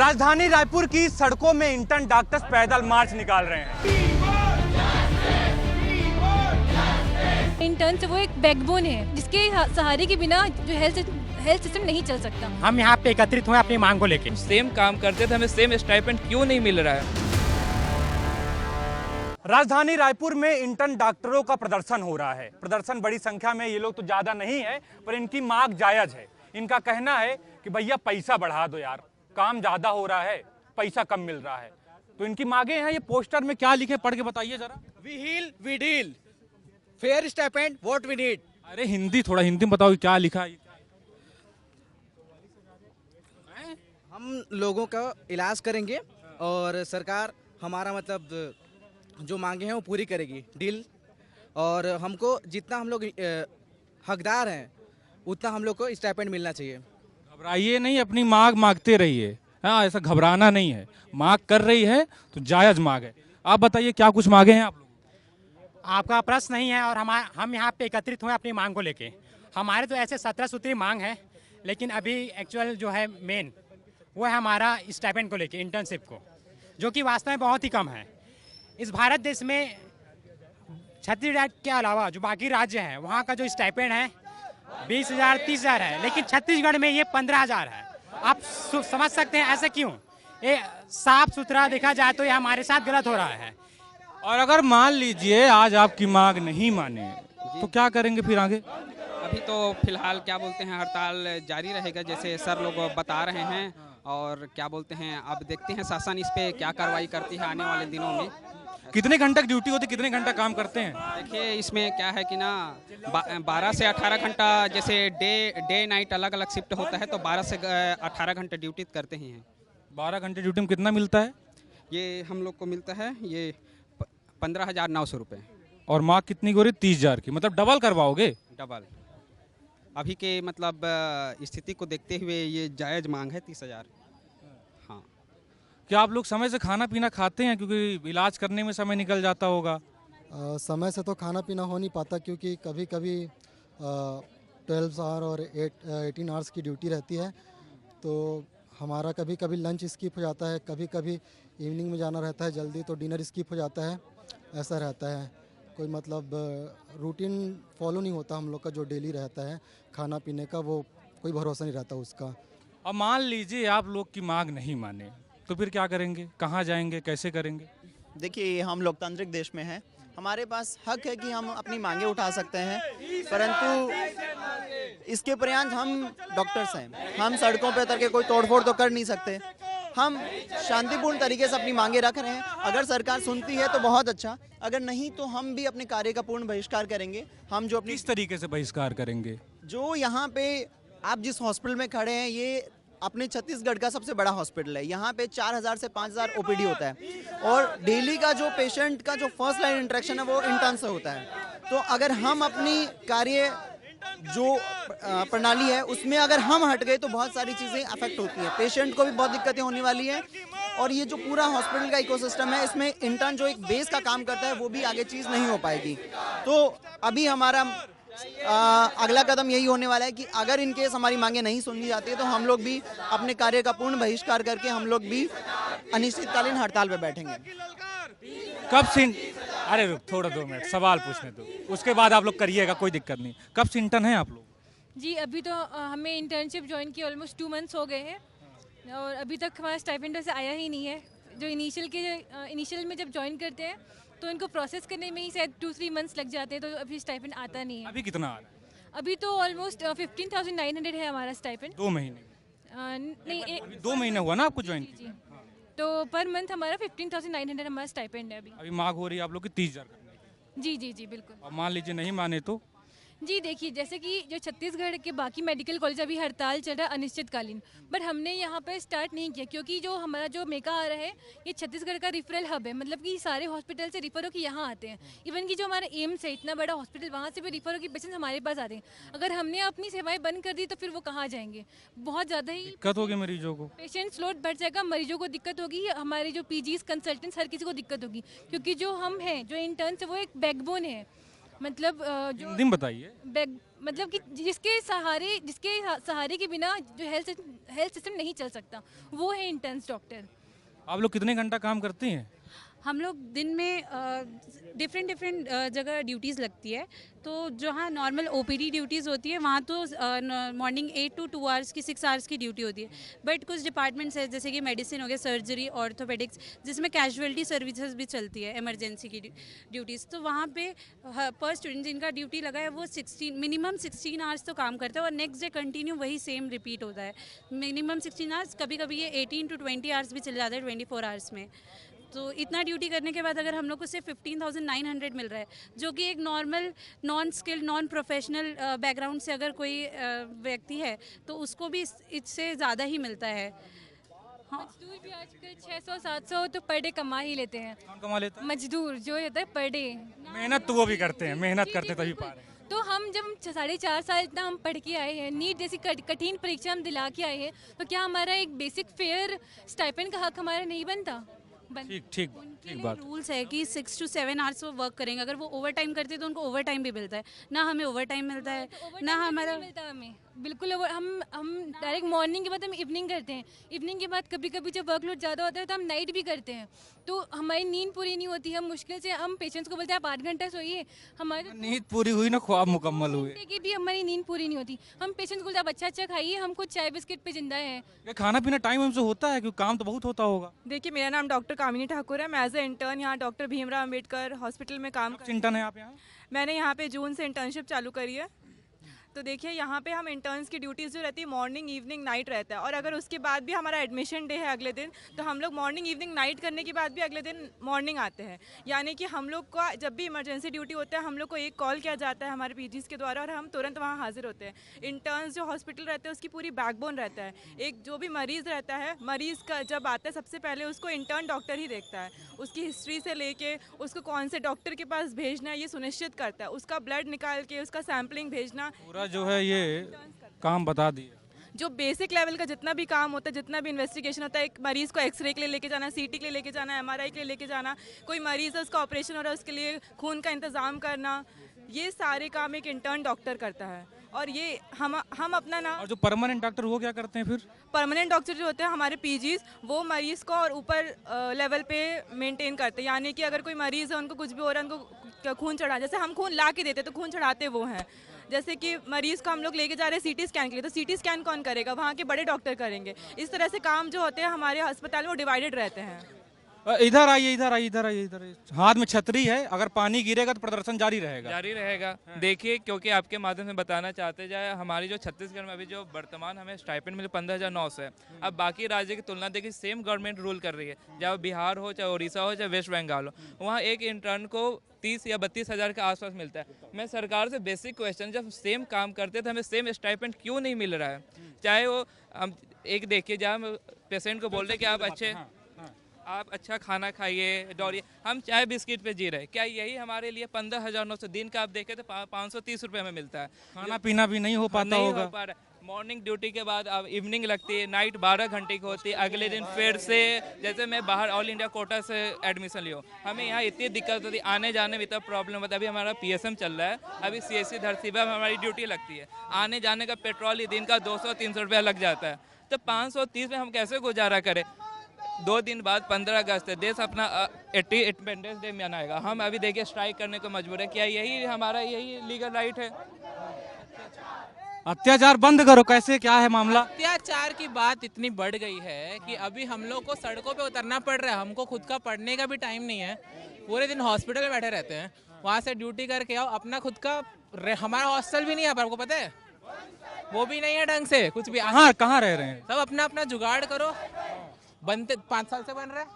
राजधानी रायपुर की सड़कों में इंटर्न डॉक्टर्स पैदल मार्च निकाल रहे हैं। इंटर्न वो एक बैकबोन है जिसके सहारे के बिना जो हेल्थ सिस्टम नहीं चल सकता। हम यहाँ पे एकत्रित हुए अपनी मांग को लेकर। सेम काम करते थे, हमें सेम स्टाइपेंड क्यों नहीं मिल रहा है? राजधानी रायपुर में इंटर्न डॉक्टरों का प्रदर्शन हो रहा है। प्रदर्शन बड़ी संख्या में, ये लोग तो ज्यादा नहीं है, पर इनकी मांग जायज है। इनका कहना है कि भैया पैसा बढ़ा दो यार, काम ज्यादा हो रहा है, पैसा कम मिल रहा है। तो इनकी मांगे हैं। ये पोस्टर में क्या लिखे पढ़ के बताइए जरा। We heal we deal, fair stipend what we need. अरे हिंदी, थोड़ा हिंदी में बताओ क्या लिखा है। हम लोगों का इलाज करेंगे और सरकार हमारा मतलब जो मांगे हैं वो पूरी करेगी, डील। और हमको जितना हम लोग हकदार हैं उतना हम लोग को स्टाइपेंड मिलना चाहिए। घबराइए नहीं, अपनी मांग मांगते रहिए। हाँ, ऐसा घबराना नहीं है। मांग कर रही है तो जायज मांग है। आप बताइए क्या कुछ मांगे हैं आप लोग? आपका प्रश्न नहीं है और हम यहाँ पे एकत्रित हुए अपनी मांग को लेके। हमारे तो ऐसे 17 सूत्री मांग है, लेकिन अभी एक्चुअल जो है मेन वो है हमारा स्टाइपेंड को लेके, इंटर्नशिप को, जो कि वास्तव में बहुत ही कम है। इस भारत देश में छत्तीसगढ़ के अलावा जो बाकी राज्य हैं वहाँ का जो स्टाइपेंड है 20,000 30,000 है, लेकिन छत्तीसगढ़ में ये 15,000 है। आप समझ सकते हैं ऐसे क्यों? ये साफ सुथरा देखा जाए तो ये हमारे साथ गलत हो रहा है। और अगर मान लीजिए आज आपकी मांग नहीं माने तो क्या करेंगे फिर आगे? अभी तो फिलहाल क्या बोलते हैं हड़ताल जारी रहेगा, जैसे सर लोग बता रहे हैं। और क्या बोलते हैं, अब देखते हैं शासन इस पे क्या कार्रवाई करती है आने वाले दिनों में। कितने घंटे की ड्यूटी होती है, कितने घंटा काम करते हैं? देखिए इसमें क्या है कि ना 12 से 18 घंटा, जैसे डे नाइट अलग अलग शिफ्ट होता है, तो 12 से 18 घंटे ड्यूटी करते ही हैं। 12 घंटे ड्यूटी में कितना मिलता है? ये हम लोग को मिलता है ये 15,900 रुपये। और मांग कितनी हो रही? 30,000 की, मतलब डबल करवाओगे? डबल। अभी के मतलब स्थिति को देखते हुए ये जायज़ मांग है 30,000। हाँ। क्या आप लोग समय से खाना पीना खाते हैं? क्योंकि इलाज करने में समय निकल जाता होगा। समय से तो खाना पीना हो नहीं पाता, क्योंकि कभी कभी 12 आवर और 18 आवर्स की ड्यूटी रहती है, तो हमारा कभी कभी लंच स्किप हो जाता है, कभी कभी इवनिंग में जाना रहता है जल्दी तो डिनर स्किप हो जाता है। ऐसा रहता है, कोई मतलब रूटीन फॉलो नहीं होता हम लोग का, जो डेली रहता है खाना पीने का, वो कोई भरोसा नहीं रहता उसका। अब मान लीजिए आप लोग की मांग नहीं माने तो फिर क्या करेंगे? कहाँ जाएंगे? कैसे करेंगे? देखिए, हम लोकतांत्रिक देश में हैं, हमारे पास हक है कि हम अपनी मांगे उठा सकते हैं, परंतु इसके पर्याप्त हम डॉक्टर्स हैं, हम सड़कों पर उतर के कोई तोड़फोड़ तो कर नहीं सकते। हम शांतिपूर्ण तरीके से अपनी मांगे रख रहे हैं। अगर सरकार सुनती है तो बहुत अच्छा, अगर नहीं तो हम भी अपने कार्य का पूर्ण बहिष्कार करेंगे। हम जो अपनी किस तरीके से बहिष्कार करेंगे? जो यहाँ पे आप जिस हॉस्पिटल में खड़े हैं, ये अपने छत्तीसगढ़ का सबसे बड़ा हॉस्पिटल है। यहाँ पे 4,000 से 5,000 ओपीडी होता है और डेली का जो पेशेंट का जो फर्स्ट लाइन इंटरेक्शन है वो इंटर्न से होता है। तो अगर हम अपनी कार्य जो प्रणाली है उसमें अगर हम हट गए तो बहुत सारी चीज़ें अफेक्ट होती हैं, पेशेंट को भी बहुत दिक्कतें होने वाली हैं। और ये जो पूरा हॉस्पिटल का इकोसिस्टम है, इसमें इंटर्न जो एक बेस का काम करता है वो भी आगे चीज़ नहीं हो पाएगी। तो अभी हमारा अगला कदम यही होने वाला है कि अगर इनकेस हमारी मांगे नहीं सुनी जाती है तो हम लोग भी अपने कार्य का पूर्ण बहिष्कार करके हम लोग भी अनिश्चितकालीन हड़ताल पर बैठेंगे। कब से? अरे रुक, थोड़ा 2 मिनट सवाल पूछने दो, उसके बाद आप लोग करिएगा, कोई दिक्कत नहीं। कब से इंटर्न हैं आप लोग? जी अभी तो हमें इंटर्नशिप ज्वाइन की ऑलमोस्ट 2 मंथ्स हो गए हैं और अभी तक हमारा स्टाइपेंड से आया ही नहीं है। जो इनिशियल में जब ज्वाइन करते हैं तो इनको प्रोसेस करने में ही शायद 2-3 मंथ्स लग जाते हैं, तो अभी स्टाइपेंड आता नहीं है। अभी कितना आ रहा है? अभी तो ऑलमोस्ट 15,900 है हमारा स्टाइपेंड। 2 महीने? नहीं, 2 महीने हुआ ना आपको ज्वाइन? जी। तो पर मंथ हमारा 15,900 हमारा स्टाइपेंड है अभी। अभी मांग हो रही है आप लोग की 30,000 करने की। जी जी जी बिल्कुल। और मान लीजिए नहीं माने तो? जी देखिए, जैसे कि जो छत्तीसगढ़ के बाकी मेडिकल कॉलेज अभी हड़ताल चल रहा है अनिश्चितकालीन, बट हमने यहाँ पर स्टार्ट नहीं किया क्योंकि जो हमारा जो मेका आ रहा है ये छत्तीसगढ़ का रिफरल हब है, मतलब कि सारे हॉस्पिटल से रिफर होकर यहाँ आते हैं। इवन कि जो हमारा एम्स है, इतना बड़ा हॉस्पिटल, वहाँ से भी रिफर होकर पेशेंट्स हमारे पास आते हैं। अगर हमने अपनी सेवाएं बंद कर दी तो फिर वो कहाँ जाएंगे? बहुत ज़्यादा ही दिक्कत होगी मरीजों को, पेशेंट्स लोड बढ़ जाएगा, मरीजों को दिक्कत होगी, हमारे जो पीजीज कंसल्टेंट्स हर किसी को दिक्कत होगी, क्योंकि जो हम हैं जो इंटर्न्स है वो एक बैकबोन है, मतलब जो हिंदी में बताइए। मतलब कि जिसके सहारे के बिना जो हेल्थ सिस्टम नहीं चल सकता, वो है इंटर्न्स डॉक्टर। आप लोग कितने घंटा काम करती हैं? हम लोग दिन में डिफरेंट जगह ड्यूटीज़ लगती है। तो जहाँ नॉर्मल ओपीडी ड्यूटीज़ होती है वहाँ तो मॉर्निंग 8 to 2 आवर्स की 6 आवर्स की ड्यूटी होती है। बट कुछ डिपार्टमेंट्स है जैसे कि मेडिसिन हो गया, सर्जरी, ऑर्थोपेडिक्स, जिसमें कैजुअलिटी सर्विसेज भी चलती है, इमरजेंसी की ड्यूटीज़। तो वहाँ पे पर स्टूडेंट जिनका ड्यूटी लगा है वो मिनिमम 16 आवर्स तो काम करते हैं और नेक्स्ट डे कंटिन्यू वही सेम रिपीट होता है। मिनिमम 16 आवर्स, कभी कभी ये 18 to 20 आवर्स भी चले जाते हैं 24 आवर्स में। तो इतना ड्यूटी करने के बाद अगर हम लोग को सिर्फ 15,900 मिल रहा है, जो कि एक normal non skilled non professional background से अगर कोई व्यक्ति है तो उसको भी इससे ज़्यादा ही मिलता है। हाँ, मजदूर भी आजकल 600-700 तो पर डे कमा ही लेते हैं। कौन कमा लेता है? मजदूर जो होता है पर डे। मेहनत तो वो भी करते हैं, मेहनत करते तभी पा रहे हैं। तो हम जब 4.5 साल इतना हम पढ़ के आए हैं, नीट जैसी कठिन परीक्षा हम दिला के आए हैं, तो क्या हमारा एक बेसिक फेयर स्टाइपेंड का हक हमारा नहीं बनता? ठीक बात। रूल्स है कि 6 to 7 आवर्स वो वर्क करेंगे। अगर वो ओवर टाइम करते हैं तो उनको ओवर टाइम भी मिलता है। ना हमें ओवर टाइम मिलता है ना हमारा मिलता हमें बिल्कुल। हम डायरेक्ट मॉर्निंग के बाद हम इवनिंग करते हैं, इवनिंग के बाद कभी कभी जब वर्कलोड ज़्यादा होता है तो हम नाइट भी करते हैं। तो हमारी नींद पूरी नहीं होती। हम मुश्किल से हम पेशेंट्स को बोलते हैं आप 8 घंटा सोइए, हमारी नींद पूरी हुई ना ख्वाब मुकम्मल हुए। की भी हमारी नींद पूरी नहीं होती। हम पेशेंट्स को बोलते हैं आप अच्छा खाइए, हम कुछ चाय बिस्किट पे जिंदा है। ये खाना पीना टाइम से होता है क्योंकि काम तो बहुत होता होगा। देखिए, मेरा नाम डॉक्टर कामिनी ठाकुर है। मैं एज ए इंटर्न यहाँ डॉक्टर भीमराव अम्बेडकर हॉस्पिटल में काम कर। इंटर्न है आप यहाँ? मैंने यहाँ पे जून से इंटर्नशिप चालू करी है। तो देखिए, यहाँ पे हम इंटर्न्स की ड्यूटीज़ जो रहती है मॉर्निंग इवनिंग नाइट रहता है। और अगर उसके बाद भी हमारा एडमिशन डे है अगले दिन, तो हम लोग मॉर्निंग इवनिंग नाइट करने के बाद भी अगले दिन मॉर्निंग आते हैं। यानी कि हम लोग का जब भी इमरजेंसी ड्यूटी होता है हम लोग को एक कॉल किया जाता है हमारे पीजीज़ के द्वारा और हम तुरंत वहाँ हाजिर होते हैं। इंटर्न्स जो हॉस्पिटल रहते हैं उसकी पूरी बैकबोन रहता है। एक जो भी मरीज़ रहता है, मरीज़ का जब आता है सबसे पहले उसको इंटर्न डॉक्टर ही देखता है। उसकी हिस्ट्री से लेके उसको कौन से डॉक्टर के पास भेजना है ये सुनिश्चित करता है। उसका ब्लड निकाल के उसका सैम्पलिंग भेजना, पूरा जो है ये काम बता दिए। जो बेसिक लेवल का जितना भी काम होता है, जितना भी इन्वेस्टिगेशन होता है, एक मरीज़ को एक्सरे के लिए लेके जाना, सीटी के लिए लेके जाना, एमआरआई के लिए लेके जाना, कोई मरीज़ है उसका ऑपरेशन हो रहा है उसके लिए खून का इंतज़ाम करना, ये सारे काम एक इंटर्न डॉक्टर करता है। और ये हम अपना ना। और जो परमानेंट डॉक्टर वो क्या करते हैं फिर? परमानेंट डॉक्टर जो होते हैं हमारे पीजीज, वो मरीज़ को और ऊपर लेवल पे मेंटेन करते हैं। यानी कि अगर कोई मरीज़ है उनको कुछ भी हो रहा है, उनको खून चढ़ा, जैसे हम खून ला के देते तो खून चढ़ाते वो हैं। जैसे कि मरीज़ को हम लोग लेके जा रहे हैं सीटी स्कैन के लिए, तो सीटी स्कैन कौन करेगा? वहाँ के बड़े डॉक्टर करेंगे। इस तरह से काम जो होते हैं हमारे अस्पताल में वो डिवाइडेड रहते हैं। इधर आइए, इधर आइए, इधर आइए, इधर आइए। हाथ में छतरी है, अगर पानी गिरेगा तो प्रदर्शन जारी रहेगा। देखिए, क्योंकि आपके माध्यम से बताना चाहते जाए, हमारी जो छत्तीसगढ़ में अभी जो वर्तमान हमें स्टाइपेंड मिले 15,900 है। अब बाकी राज्य की तुलना देखिए, सेम गवर्नमेंट रूल कर रही है, चाहे बिहार हो, चाहे उड़ीसा हो, चाहे वेस्ट बंगाल हो। वहाँ एक इंटर्न को 30 या 32 हज़ार के आसपास मिलता है। मैं सरकार से बेसिक क्वेश्चन, जब सेम काम करते तो हमें सेम स्टाइपेंड क्यों नहीं मिल रहा है? चाहे वो हम एक देखिए, जहाँ हम पेशेंट को बोल रहे कि आप अच्छा खाना खाइए, दौड़िए, हम चाय बिस्किट पे जी रहे, क्या यही हमारे लिए 15,900 दिन का आप देखें तो 530 रुपये हमें मिलता है। खाना पीना भी नहीं हो पाता होगा। मॉर्निंग ड्यूटी के बाद अब इवनिंग लगती है, नाइट 12 घंटे की होती है। अगले दिन फिर से, जैसे मैं बाहर ऑल इंडिया कोटा से एडमिशन लिया, हमें यहाँ इतनी दिक्कत होती है, आने जाने में इतना प्रॉब्लम होता है। अभी हमारा PSM चल रहा है, अभी CSC धरसीबा में हमारी ड्यूटी लगती है, आने जाने का पेट्रोल ही दिन का 200-300 रुपया लग जाता है। तो 530 में हम कैसे गुजारा करें? 2 दिन बाद 15 अगस्त है, देश अपना 80 इंडिपेंडेंस डे मनाएगा। हम अभी देखिए स्ट्राइक करने को मजबूर है। क्या यही लीगल राइट है? अत्याचार बंद करो, कैसे क्या है मामला? अत्याचार की बात इतनी बढ़ गई है कि अभी हम लोग को सड़कों पे उतरना पड़ रहा है। हमको खुद का पढ़ने का भी टाइम नहीं है, पूरे दिन हॉस्पिटल में बैठे रहते हैं, वहाँ से ड्यूटी करके आओ, अपना खुद का हमारा हॉस्टल भी नहीं है, आपको पता है, वो भी नहीं है ढंग से कुछ भी। कहाँ रह रहे हैं सब? अपना अपना जुगाड़ करो, बनते 5 साल से बन रहा है।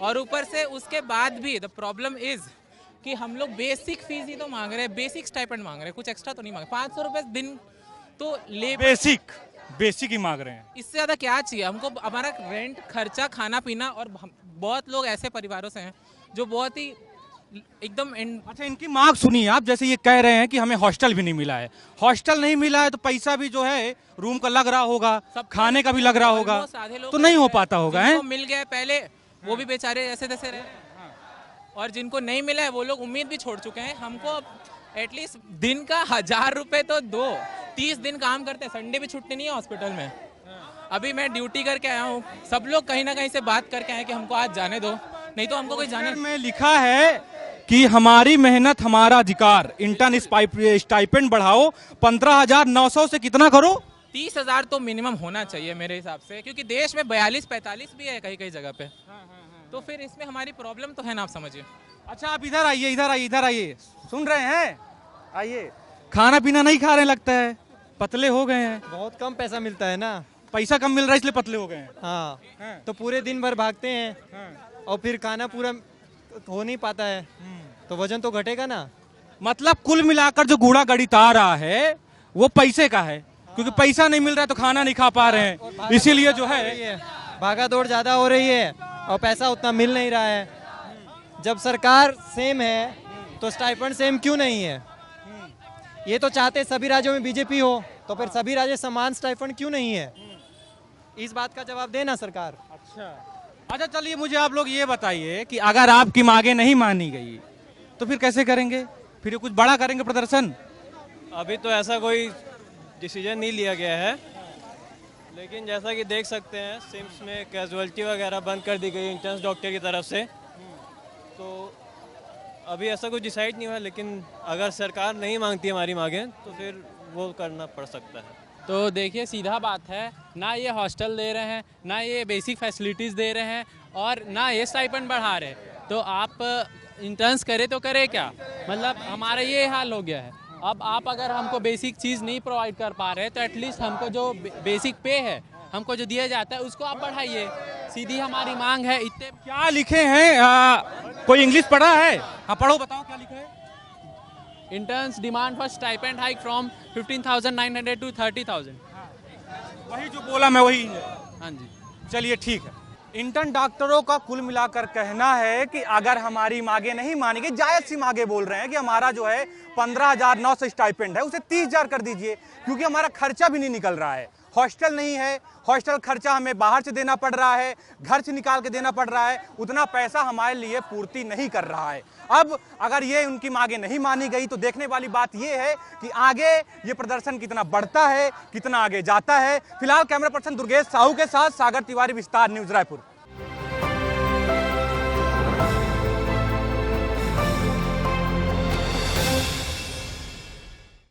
और ऊपर से उसके बाद भी द प्रॉब्लम इज कि हम लोग बेसिक फीस ही तो मांग रहे हैं, बेसिक स्टाइपेंड मांग रहे हैं, कुछ एक्स्ट्रा तो नहीं मांग। 500 रुपए दिन तो ले, बेसिक ही मांग रहे हैं। इससे ज्यादा क्या चाहिए हमको? हमारा रेंट, खर्चा, खाना पीना। और बहुत लोग ऐसे परिवारों से हैं जो बहुत ही एकदम अच्छा, इनकी मांग सुनिए आप। जैसे ये कह रहे हैं कि हमें हॉस्टल भी नहीं मिला है, हॉस्टल नहीं मिला है तो पैसा भी जो है रूम का लग रहा होगा, खाने का भी लग रहा होगा, तो नहीं हो पाता होगा। मिल गया पहले, वो भी बेचारे ऐसे तैसे रहे। और जिनको नहीं मिला है वो लोग उम्मीद भी छोड़ चुके हैं। हमको एटलीस्ट दिन का 1000 रुपये तो दो। 30 दिन काम करते हैं, संडे भी छुट्टी नहीं है हॉस्पिटल में। अभी मैं ड्यूटी करके आया हूँ, सब लोग कहीं ना कहीं से बात करके आए कि हमको आज जाने दो, नहीं तो हमको कोई जाने। में लिखा है कि हमारी मेहनत हमारा अधिकार, इंटर्न स्टाइपेंड बढ़ाओ 15,900 से कितना करो? 30,000 तो मिनिमम होना चाहिए मेरे हिसाब से, क्योंकि देश में 42-45 भी है कहीं कहीं जगह पे। तो फिर इसमें हमारी प्रॉब्लम तो है ना, आप समझिए। अच्छा आप इधर आइए, इधर आइए, इधर आइए, सुन रहे हैं? आइए। खाना पीना नहीं खा रहे लगता है, पतले हो गए हैं। बहुत कम पैसा मिलता है ना, पैसा कम मिल रहा है इसलिए पतले हो गए हैं। हाँ, तो पूरे दिन भर भागते हैं और फिर खाना पूरा हो नहीं पाता है, तो वजन तो घटेगा ना। मतलब कुल मिलाकर जो कूड़ा गणित आ रहा है वो पैसे का है, क्योंकि पैसा नहीं मिल रहा है तो खाना नहीं खा पा रहे हैं, इसीलिए जो है भागा दौड़ ज्यादा हो रही है और पैसा उतना मिल नहीं रहा है। जब सरकार सेम है तो स्टाइपेंड सेम क्यों नहीं है? ये तो चाहते सभी राज्यों में बीजेपी हो, तो फिर सभी राज्य समान स्टाइपेंड क्यों नहीं है? इस बात का जवाब देना सरकार। अच्छा चलिए मुझे आप लोग ये बताइए कि अगर आपकी मांगे नहीं मानी गई तो फिर कैसे करेंगे? फिर ये कुछ बड़ा करेंगे प्रदर्शन? अभी तो ऐसा कोई डिसीजन नहीं लिया गया है, लेकिन जैसा कि देख सकते हैं सिम्स में कैजुअलिटी वगैरह बंद कर दी गई इंटर्न्स डॉक्टर की तरफ से। तो अभी ऐसा कुछ डिसाइड नहीं हुआ, लेकिन अगर सरकार नहीं मांगती हमारी मांगें तो फिर वो करना पड़ सकता है। तो देखिए सीधा बात है, ना ये हॉस्टल दे रहे हैं, ना ये बेसिक फैसिलिटीज़ दे रहे हैं, और ना ये स्टाइपेंड बढ़ा रहे। तो आप इंटर्न्स करे तो करे क्या? मतलब हमारा ये हाल हो गया है। अब आप अगर हमको बेसिक चीज़ नहीं प्रोवाइड कर पा रहे तो एटलीस्ट हमको जो बेसिक पे है, हमको जो दिया जाता है उसको आप बढ़ाइए। सीधी हमारी मांग है। इतने क्या लिखे हैं? कोई इंग्लिश पढ़ा है? हाँ पढ़ो, बताओ क्या लिखा है। Interns demand for stipend hike from 15,900 to 30,000। वही जो बोला मैं वही। हाँ जी, चलिए ठीक है। इंटर्न डॉक्टरों का कुल मिलाकर कहना है कि अगर हमारी मांगे नहीं मानी गई, जायज सी मांगे बोल रहे हैं कि हमारा जो है 15,900 स्टाइपेंड है उसे 30,000 कर दीजिए, क्योंकि हमारा खर्चा भी नहीं निकल रहा है। हॉस्टल नहीं है, हॉस्टल खर्चा हमें बाहर से देना पड़ रहा है, घर से निकाल के देना पड़ रहा है, उतना पैसा हमारे लिए पूर्ति नहीं कर रहा है। अब अगर ये उनकी मांगे नहीं मानी गई तो देखने वाली बात ये है कि आगे ये प्रदर्शन कितना बढ़ता है, कितना आगे जाता है। फिलहाल कैमरा पर्सन दुर्गेश साहू के साथ सागर तिवारी, विस्तार न्यूज, रायपुर।